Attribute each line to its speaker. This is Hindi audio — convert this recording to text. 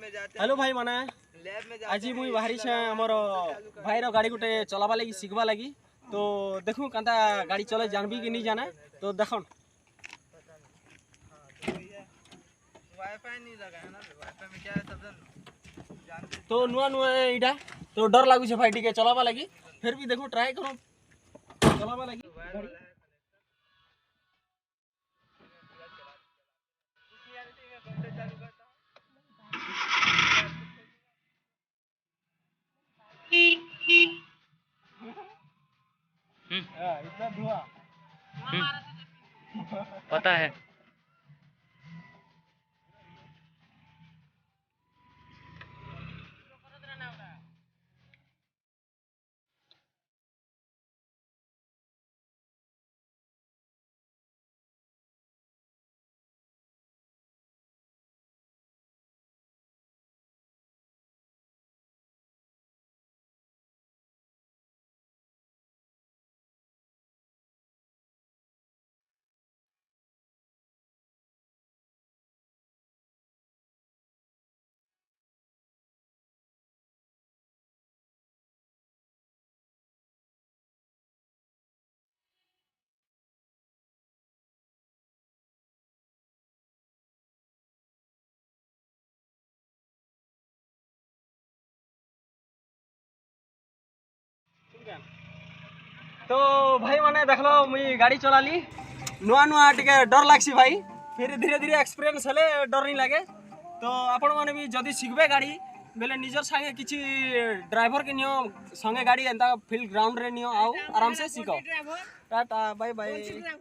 Speaker 1: हेलो भाई माने आज मुई बाहरी छे हमर भाईर गाड़ी गुटे चलाबा लगी सीखबा लगी तो देखूँ कंता गाड़ी चले जानबी कि नहीं जाने तो देखन तो नुआ नुआ इटा तो डर लागू छे भाई टिके चलाबा लगी फिर भी देखो ट्राई करो चलाबा लगी इतना धुआं
Speaker 2: पता है।
Speaker 1: तो भाई माने देख लो मुई गाड़ी चला ली नुआ नुआ टिके डर लागसी भाई फिर धीरे धीरे एक्सपीरियंस हेले डर नहीं लगे तो आपण माने भी जदी सीखबे गाड़ी बेले निजर संगे किछि ड्राइवर के नियो संगे गाड़ी एंता फील्ड ग्राउंड रे नियो आओ आराम से सीखो टाटा बाय बाय।